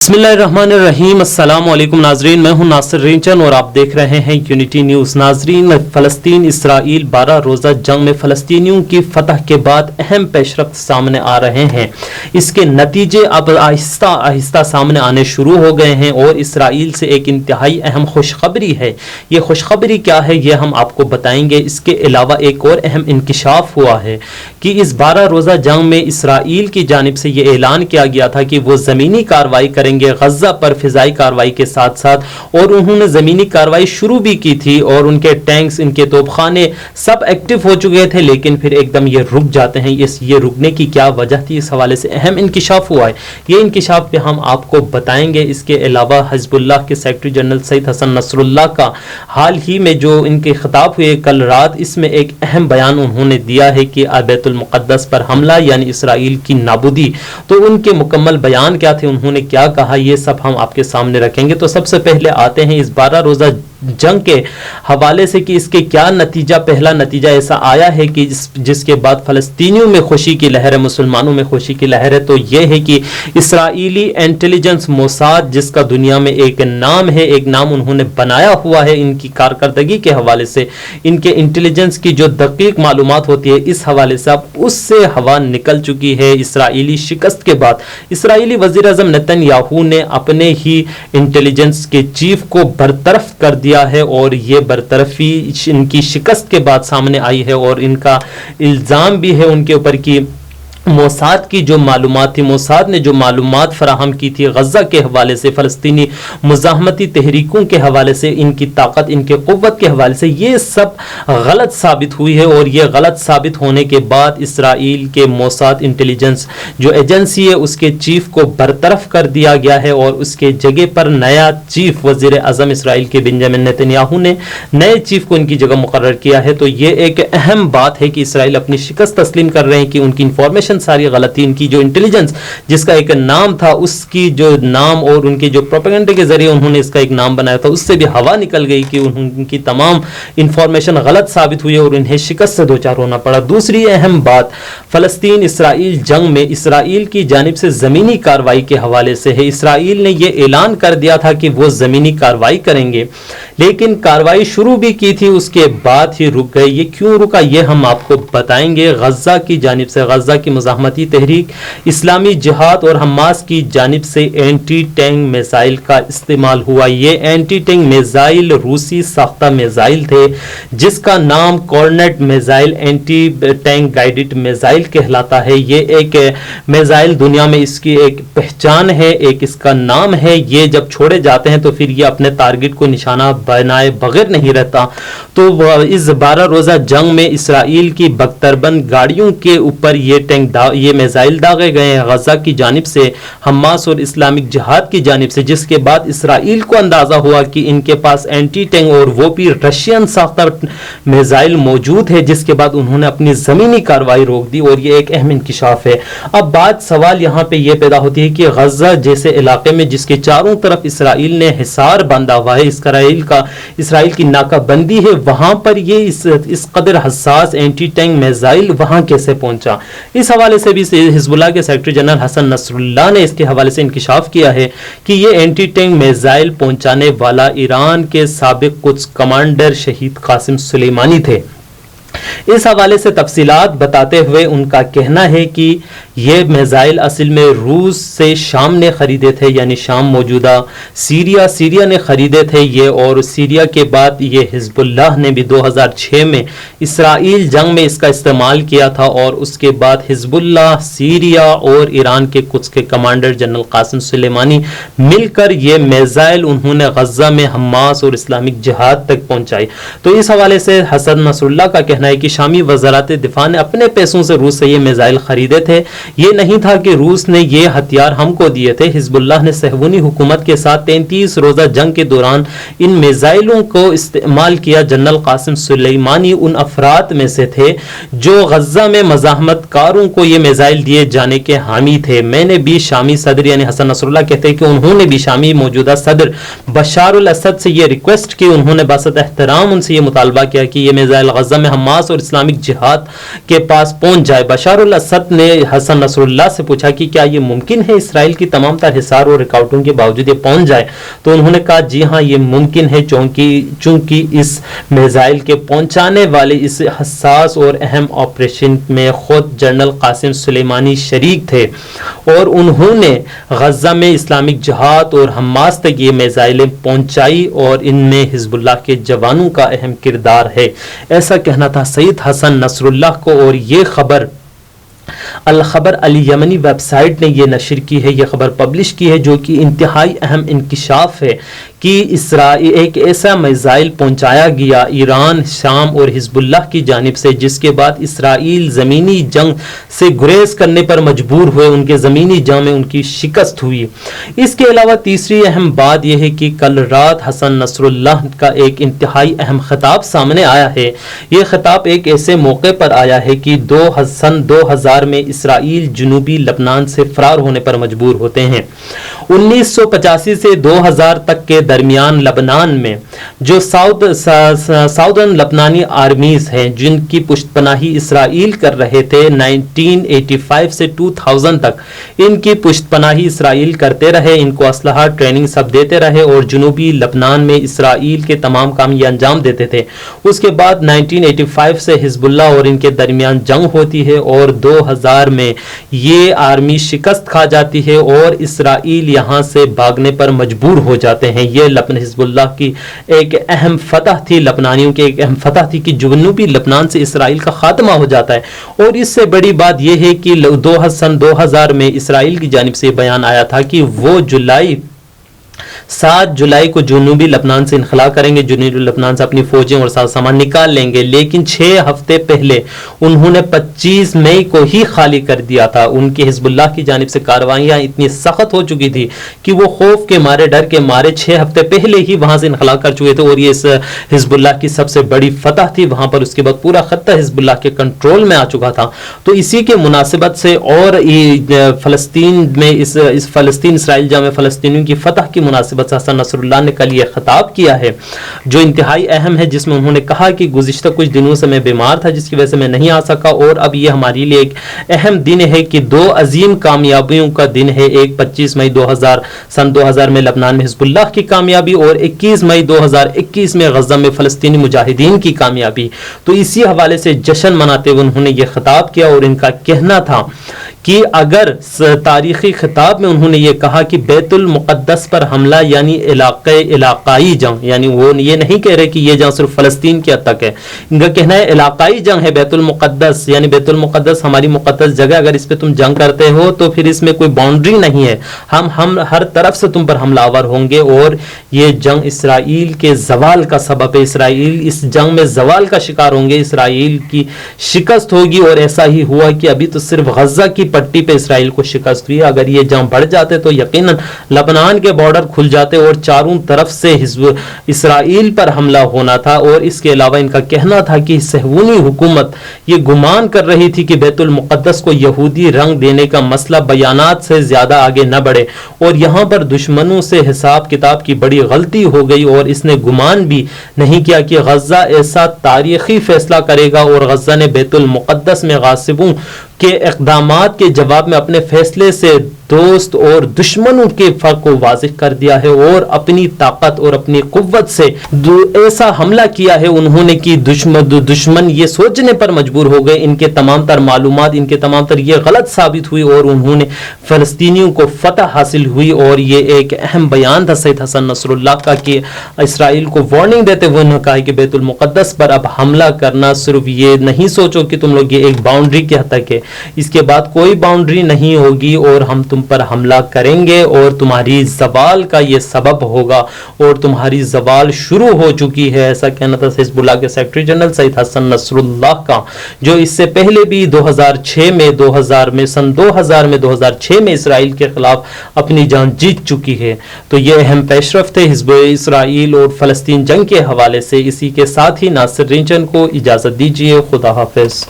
बिस्मिल्लाहिर्रहमानिर्रहीम। अस्सलाम वालेकुम नाजरीन, मैं हूं नासिर रेंचन और आप देख रहे हैं यूनिटी न्यूज़। नाजरीन, फ़लस्तीन इसराइल 12 रोज़ा जंग में फ़लस्तीनियों की फतह के बाद अहम पेशरफ्त सामने आ रहे हैं। इसके नतीजे अब आहिस्ता आहिस्ता सामने आने शुरू हो गए हैं और इसराइल से एक इंतहाई अहम खुशखबरी है। ये खुशखबरी क्या है ये हम आपको बताएंगे। इसके अलावा एक और अहम इंकिशाफ हुआ है कि इस 12 रोज़ा जंग में इसराइल की जानिब से ये ऐलान किया गया था कि वो ज़मीनी कार्रवाई करेंगे गज़ा पर फ़िज़ाई कार्रवाई के साथ साथ, और उन्होंने ज़मीनी कार्रवाई शुरू भी की थी और उनके टैंक्स, इनके तोपखाने सब एक्टिव हो चुके थे, लेकिन फिर एकदम ये रुक जाते हैं। ये रुकने की क्या वजह थी, इस हवाले से अहम इंकिशाफ हुआ है। ये इंकिशाफ पे हम आपको बताएंगे। इसके अलावा हिज़्बुल्लाह के secretary general Sayyed Hassan Nasrallah का हाल ही में जो इनके खिताब हुए कल रात, इसमें एक अहम बयान उन्होंने दिया है कि बैतुल मुक़द्दस पर हमला यानी इसराइल की नाबूदी। तो उनके मुकम्मल बयान क्या थे, उन्होंने क्या कहा, ये सब हम आपके सामने रखेंगे। तो सबसे पहले आते हैं इस 12 रोज़ा जंग के हवाले से कि इसके क्या नतीजा। पहला नतीजा ऐसा आया है कि जिसके बाद फ़लस्तीनियों में खुशी की लहर है, मुसलमानों में खुशी की लहर है। तो यह है कि इसराइली इंटेलिजेंस मोसाद, जिसका दुनिया में एक नाम है, एक नाम उन्होंने बनाया हुआ है इनकी कारकर्दगी के हवाले से, इनके इंटेलिजेंस की जो दकीक मालूमात होती है, इस हवाले से अब उससे हवा निकल चुकी है। इसराइली शिकस्त के बाद इसराइली वज़ीर आज़म नेतन्याहू ने अपने ही इंटेलिजेंस के चीफ को बरतरफ कर दिया है और ये बरतरफी इनकी शिकस्त के बाद सामने आई है और इनका इल्ज़ाम भी है उनके ऊपर कि मोसाद की जो मालूमात थी, मोसाद ने जो मालूमात फराहम की थी गज़ा के हवाले से, फ़लस्तीनी मुज़ाहमती तहरीकों के हवाले से, इनकी ताकत, इनके क़ुव्वत के हवाले से, ये सब गलत साबित हुई है। और ये गलत साबित होने के बाद इसराइल के मोसाद इंटेलिजेंस जो एजेंसी है उसके चीफ को बरतरफ कर दिया गया है और उसके जगह पर नया चीफ वज़ीर आज़म इसराइल के बेंजामिन नेतन्याहू ने नए चीफ को इनकी जगह मुकर्रर किया है। तो ये एक अहम बात है कि इसराइल अपनी शिकस्त तस्लीम कर रहे हैं कि उनकी इंफॉर्मेशन सारी गलत थी। इनकी जो इंटेलिजेंस जिसका एक नाम था, उसकी जो नाम और उनके जो प्रोपेगेंडे के जरिए उन्होंने इसका एक नाम बनाया था, उससे भी हवा निकल गई कि उनकी तमाम इंफॉर्मेशन गलत साबित हुई और उन्हें शिकस्त से दो चार होना पड़ा। दूसरी अहम बात फ़लस्तीन इसराइल जंग में इसराइल की जानिब से ज़मीनी कार्रवाई के हवाले से है। इसराइल ने यह ऐलान कर दिया था कि वो ज़मीनी कार्रवाई करेंगे, लेकिन कार्रवाई शुरू भी की थी, उसके बाद ही रुक गए। ये क्यों रुका ये हम आपको बताएंगे। गज़ा की जानिब से, गज़ा की मुज़ाहमती तहरीक, इस्लामी जिहाद और हमास की जानिब से एंटी टैंक मिसाइल का इस्तेमाल हुआ। ये एंटी टैंक मिसाइल रूसी साख्ता मिसाइल थे जिसका नाम Kornet missile, anti tank guided missile कहलाता है। ये एक मिसाइल दुनिया में इसकी एक पहचान है, एक इसका नाम है। ये जब छोड़े जाते हैं तो फिर ये अपने टारगेट को निशाना बनाए बगैर नहीं रहता। तो इस 12 रोज़ा जंग में इसराइल की बख्तरबंद गाड़ियों के ऊपर ये मिसाइल दागे गए हैं गज़ा की जानिब से, हमास और इस्लामिक जिहाद की जानिब से, जिसके बाद इसराइल को अंदाज़ा हुआ कि इनके पास एंटी टैंक और वो भी रशियन साख्ता मिसाइल मौजूद है, जिसके बाद उन्होंने अपनी ज़मीनी कार्रवाई रोक दी और ये एक अहम इंकिशाफ है। अब बात सवाल यहाँ पे ये पैदा होती है कि गज़ा जैसे इलाके में जिसके चारों तरफ इसराइल ने हिसार बांधा हुआ है, इसराइल की नाकाबंदी है, वहाँ पर ये इस कदर हसास एंटी टैंक मिसाइल वहाँ कैसे पहुँचा। इस हवाले से भी हिज़्बुल्लाह के सेक्रेटरी जनरल हसन नसरुल्लाह ने इसके हवाले से इंकिशाफ किया है कि ये एंटी टैंक मिसाइल पहुंचाने वाला ईरान के साबिक कुछ कमांडर शहीद कासिम सुलेमानी थे। इस हवाले से तफसीलात बताते हुए उनका कहना है कि ये मिसाइल असल में रूस से शाम ने खरीदे थे, यानी शाम मौजूदा सीरिया ने खरीदे थे ये, और सीरिया के बाद ये हिज़्बुल्लाह ने भी 2006 में इसराइल जंग में इसका इस्तेमाल किया था। और उसके बाद हिज़्बुल्लाह, सीरिया और ईरान के कुछ के कमांडर जनरल कासिम सुलेमानी मिलकर ये मिसाइल उन्होंने गज़ा में हमास और इस्लामिक जिहाद तक पहुँचाई। तो इस हवाले से हसन नसरुल्लाह का कहना है कि शामी वज़ारत दिफा ने अपने पैसों से रूस से ये मिसाइल खरीदे थे। ये नहीं था कि रूस ने ये हथियार हमको दिए थे। हिज़्बुल्लाह ने सहवूनी हुकूमत के साथ 33 रोज़ा जंग के दौरान इन मिसाइलों को इस्तेमाल किया। जनरल कासिम सुलेमानी उन अफराद में से थे जो गज़ा में मज़ाहमतकारों को ये मिसाइल दिए जाने के हामी थे। मैंने भी शामी सदर यानी हसन नसरुल्लाह कहते हैं कि उन्होंने भी शामी मौजूदा सदर बशार अल असद से ये रिक्वेस्ट की, उन्होंने बासत एहतराम उनसे ये मुतालबा किया कि ये मिसाइल गज़ा में हमास حماس اور اسلامک جہاد کے پاس پہنچ جائے۔ بشار الاسد نے حسن نصراللہ سے پوچھا کہ کیا یہ ممکن ہے اسرائیل کی تمام تر حصار اور رکاوٹوں کے باوجود یہ پہنچ جائے؟ تو انہوں نے کہا جی ہاں یہ ممکن ہے، چونکہ اس میزائل کے پہنچانے والے اس حساس اور اہم آپریشن میں خود جنرل قاسم سلیمانی شریک تھے اور انہوں نے غزہ میں اسلامک جہاد اور حماس تک یہ میزائلیں پہنچائی اور ان میں حزب اللہ کے جوانوں کا اہم کردار ہے۔ ایسا کہنا تھا سید حسن نصر اللہ کو، اور یہ خبر الخبر الیمنی ویب سائٹ نے یہ نشر کی ہے، یہ خبر پبلش کی ہے، جو کہ انتہائی اہم انکشاف ہے کہ اسرائیل ایک ایسا میزائل پہنچایا گیا ایران، شام اور حزب اللہ کی جانب سے، جس کے بعد اسرائیل زمینی جنگ سے گریز کرنے پر مجبور ہوئے، ان کے زمینی جنگ میں ان کی شکست ہوئی۔ اس کے علاوہ تیسری اہم بات یہ ہے کہ کل رات حسن نصر اللہ کا ایک انتہائی اہم خطاب سامنے آیا ہے۔ یہ خطاب ایک ایسے موقع پر آیا ہے کہ سن 2000 میں اسرائیل جنوبی لبنان سے فرار ہونے پر مجبور ہوتے ہیں۔ 1985 سے 2000 تک کے درمیان لبنان میں جو ساؤدرن لبنانی آرمیز ہیں جن کی پشت پناہی اسرائیل کر رہے تھے، 1985 سے 2000 تک ان کی پشت پناہی اسرائیل کرتے رہے، ان کو اسلحہ ٹریننگ سب دیتے رہے اور جنوبی لبنان میں اسرائیل کے تمام کام یہ انجام دیتے تھے۔ اس کے بعد 1985 سے حزب اللہ اور ان کے درمیان جنگ ہوتی ہے اور 2000 میں یہ آرمی شکست کھا جاتی ہے اور اسرائیل یہاں سے بھاگنے پر مجبور ہو جاتے ہیں۔ یہ حزب اللہ کی ایک اہم فتح تھی، لبنانیوں کی ایک اہم فتح تھی کہ جنوبی لبنان سے اسرائیل کا خاتمہ ہو جاتا ہے۔ اور اس سے بڑی بات یہ ہے کہ سن 2000 میں اسرائیل کی جانب سے بیان آیا تھا کہ وہ 7 جولائی کو جنوبی لبنان سے انخلا کریں گے، جنوبی لبنان سے اپنی فوجیں اور سامان نکال لیں گے، لیکن 6 ہفتے پہلے انہوں نے 25 مئی کو ہی خالی کر دیا تھا۔ ان کی حزب اللہ کی جانب سے کارروائیاں اتنی سخت ہو چکی تھی کہ وہ خوف کے مارے، ڈر کے مارے 6 ہفتے پہلے ہی وہاں سے انخلا کر چکے تھے، اور یہ اس حزب اللہ کی سب سے بڑی فتح تھی وہاں پر۔ اس کے بعد پورا خطہ حزب اللہ کے کنٹرول میں آ چکا تھا۔ تو اسی کے مناسبت سے اور فلسطین میں اس فلسطین اسرائیل جنگ میں فلسطینیوں کی فتح کی مناسبت حسن نصر اللہ نے کل یہ خطاب کیا ہے جو انتہائی اہم ہے، جس میں انہوں نے کہا کہ گزشتہ کچھ دنوں سے میں بیمار تھا جس کی وجہ سے میں نہیں آ سکا، اور اب یہ ہمارے لیے ایک اہم دن ہے کہ 2 عظیم کامیابیوں کا دن ہے۔ ایک 25 مئی سن 2000 میں لبنان میں حزب اللہ کی کامیابی، اور 21 مئی 2021 میں غزہ میں فلسطینی مجاہدین کی کامیابی۔ تو اسی حوالے سے جشن مناتے ہوئے انہوں نے یہ خطاب کیا، اور ان کا کہنا تھا کہ اگر تاریخی خطاب میں انہوں نے یہ کہا کہ بیت المقدس پر حملہ یعنی علاقائی جنگ، یعنی وہ یہ نہیں کہہ رہے کہ یہ جنگ صرف فلسطین کے حد تک ہے، ان کا کہنا ہے علاقائی جنگ ہے، بیت المقدس یعنی بیت المقدس ہماری مقدس جگہ، اگر اس پہ تم جنگ کرتے ہو تو پھر اس میں کوئی باؤنڈری نہیں ہے، ہم ہر طرف سے تم پر حملہ آور ہوں گے، اور یہ جنگ اسرائیل کے زوال کا سبب ہے، اسرائیل اس جنگ میں زوال کا شکار ہوں گے، اسرائیل کی شکست ہوگی۔ اور ایسا ہی ہوا کہ ابھی تو صرف غزہ کی پٹی پہ اسرائیل کو شکست ہوئی، اگر یہ جنگ بڑھ جاتے تو یقیناً لبنان کے بارڈر کھل جاتے اور چاروں طرف سے اسرائیل پر حملہ ہونا تھا۔ اور اس کے علاوہ ان کا کہنا تھا کہ صہیونی حکومت یہ گمان کر رہی تھی کہ بیت المقدس کو یہودی رنگ دینے کا مسئلہ بیانات سے زیادہ آگے نہ بڑھے، اور یہاں پر دشمنوں سے حساب کتاب کی بڑی غلطی ہو گئی، اور اس نے گمان بھی نہیں کیا کہ غزہ ایسا تاریخی فیصلہ کرے گا، اور غزہ نے بیت المقدس میں غاصبوں کے اقدامات کے جواب میں اپنے فیصلے سے دوست اور دشمنوں کے فرق کو واضح کر دیا ہے، اور اپنی طاقت اور اپنی قوت سے ایسا حملہ کیا ہے انہوں نے کہ دشمن یہ سوچنے پر مجبور ہو گئے، ان کے تمام تر معلومات، ان کے تمام تر یہ غلط ثابت ہوئی، اور انہوں نے فلسطینیوں کو فتح حاصل ہوئی۔ اور یہ ایک اہم بیان تھا سید حسن نصر اللہ کا کہ اسرائیل کو وارننگ دیتے ہوئے انہوں نے کہا کہ بیت المقدس پر اب حملہ کرنا صرف یہ نہیں سوچو کہ تم لوگ یہ ایک باؤنڈری کے حد تک ہے، اس کے بعد کوئی باؤنڈری نہیں ہوگی، اور ہم تم پر حملہ کریں گے، اور تمہاری زوال کا یہ سبب ہوگا، اور تمہاری زوال شروع ہو چکی ہے۔ ایسا کہنا تھا حزب اللہ کے سیکرٹری جنرل سید حسن نصر اللہ کا، جو اس سے پہلے بھی 2006 میں اسرائیل کے خلاف اپنی جان جیت چکی ہے۔ تو یہ اہم پیشرفت ہے حزب اسرائیل اور فلسطین جنگ کے حوالے سے۔ اسی کے ساتھ ہی ناصر رینچن کو اجازت دیجیے، خدا حافظ۔